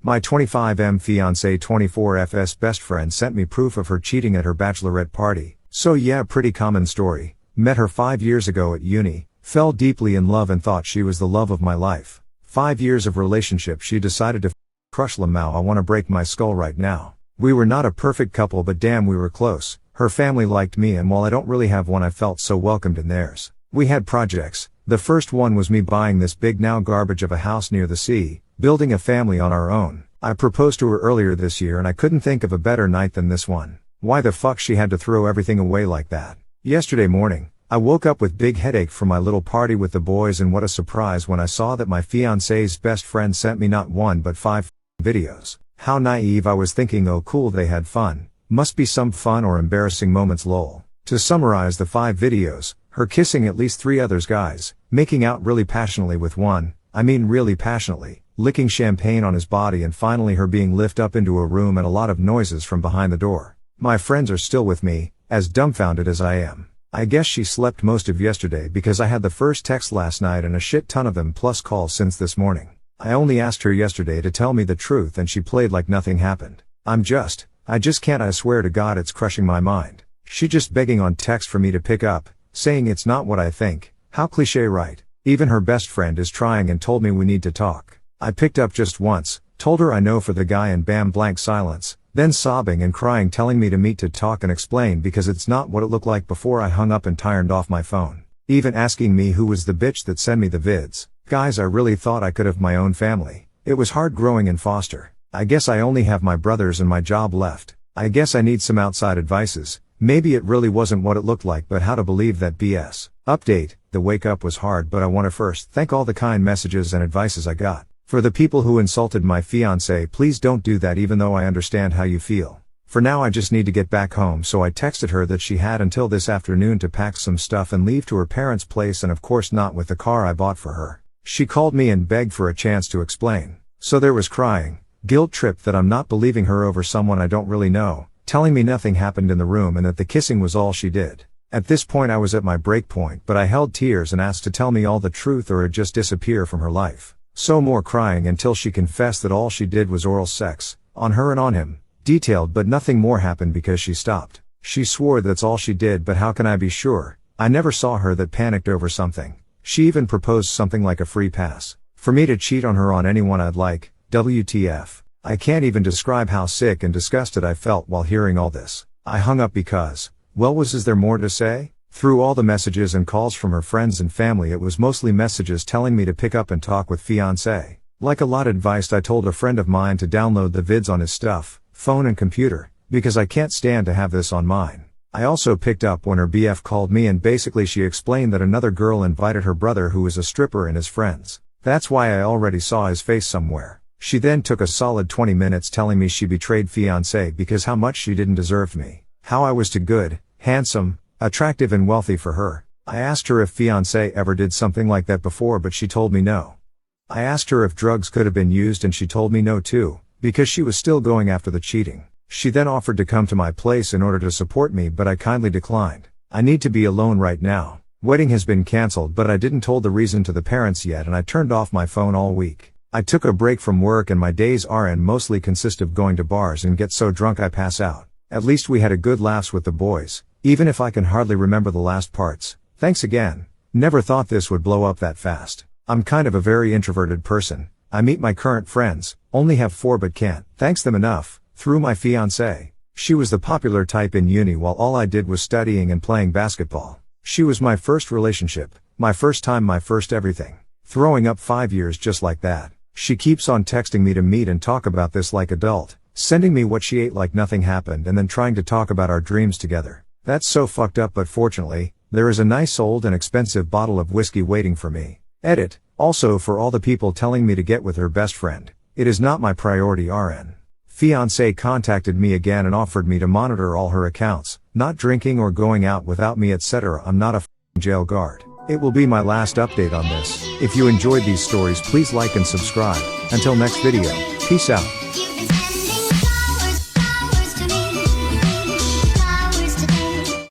My 25M fiancé 24FS best friend sent me proof of her cheating at her bachelorette party. So yeah, pretty common story. Met her 5 years ago at uni, fell deeply in love and thought she was the love of my life. 5 years of relationship, she decided to crush Lamau. I wanna break my skull right now. We were not a perfect couple, but damn, we were close. Her family liked me, and while I don't really have one, I felt so welcomed in theirs. We had projects. The first one was me buying this big now garbage of a house near the sea, building a family on our own. I proposed to her earlier this year and I couldn't think of a better night than this one. Why the fuck she had to throw everything away like that? Yesterday morning, I woke up with big headache from my little party with the boys, and what a surprise when I saw that my fiancé's best friend sent me not one but 5 videos. How naive I was, thinking oh cool, they had fun. Must be some fun or embarrassing moments lol. To summarize the 5 videos, her kissing at least 3 others guys, making out really passionately with one, I mean really passionately, licking champagne on his body, and finally her being lifted up into a room and a lot of noises from behind the door. My friends are still with me, as dumbfounded as I am. I guess she slept most of yesterday because I had the first text last night and a shit ton of them plus calls since this morning. I only asked her yesterday to tell me the truth and she played like nothing happened. I just can't, I swear to God it's crushing my mind. She just begging on text for me to pick up, saying it's not what I think. How cliché, right? Even her best friend is trying and told me we need to talk. I picked up just once, told her I know for the guy, and bam, blank silence, then sobbing and crying telling me to meet to talk and explain because it's not what it looked like before I hung up and turned off my phone. Even asking me who was the bitch that sent me the vids. Guys, I really thought I could have my own family. It was hard growing in foster. I guess I only have my brothers and my job left. I guess I need some outside advices. Maybe it really wasn't what it looked like, but how to believe that BS. Update, the wake up was hard, but I want to first thank all the kind messages and advices I got. For the people who insulted my fiancé, please don't do that, even though I understand how you feel. For now I just need to get back home, so I texted her that she had until this afternoon to pack some stuff and leave to her parents' place, and of course not with the car I bought for her. She called me and begged for a chance to explain. So there was crying, guilt trip that I'm not believing her over someone I don't really know, telling me nothing happened in the room and that the kissing was all she did. At this point I was at my break point, but I held tears and asked to tell me all the truth or just disappear from her life. So more crying until she confessed that all she did was oral sex, on her and on him, detailed, but nothing more happened because she stopped. She swore that's all she did, but how can I be sure? I never saw her that panicked over something. She even proposed something like a free pass for me to cheat on her on anyone I'd like. WTF. I can't even describe how sick and disgusted I felt while hearing all this. I hung up because, well, is there more to say? Through all the messages and calls from her friends and family, it was mostly messages telling me to pick up and talk with fiancé. Like a lot advised, I told a friend of mine to download the vids on his stuff, phone and computer, because I can't stand to have this on mine. I also picked up when her BF called me and basically she explained that another girl invited her brother, who is a stripper, and his friends. That's why I already saw his face somewhere. She then took a solid 20 minutes telling me she betrayed fiancé because how much she didn't deserve me. How I was too good, handsome, attractive and wealthy for her. I asked her if fiancé ever did something like that before, but she told me no. I asked her if drugs could have been used and she told me no too, because she was still going after the cheating. She then offered to come to my place in order to support me, but I kindly declined. I need to be alone right now. Wedding has been cancelled, but I didn't told the reason to the parents yet, and I turned off my phone all week. I took a break from work and my days RN mostly consist of going to bars and get so drunk I pass out. At least we had a good laughs with the boys, even if I can hardly remember the last parts. Thanks again. Never thought this would blow up that fast. I'm kind of a very introverted person. I meet my current friends, only have 4 but can't thanks them enough, through my fiancé. She was the popular type in uni while all I did was studying and playing basketball. She was my first relationship, my first time, my first everything. Throwing up 5 years just like that. She keeps on texting me to meet and talk about this like adult, sending me what she ate like nothing happened, and then trying to talk about our dreams together. That's so fucked up, but fortunately, there is a nice old and expensive bottle of whiskey waiting for me. Edit. Also, for all the people telling me to get with her best friend, it is not my priority. RN. Fiancé contacted me again and offered me to monitor all her accounts, not drinking or going out without me, etc. I'm not a jail guard. It will be my last update on this. If you enjoyed these stories, please like and subscribe. Until next video, peace out.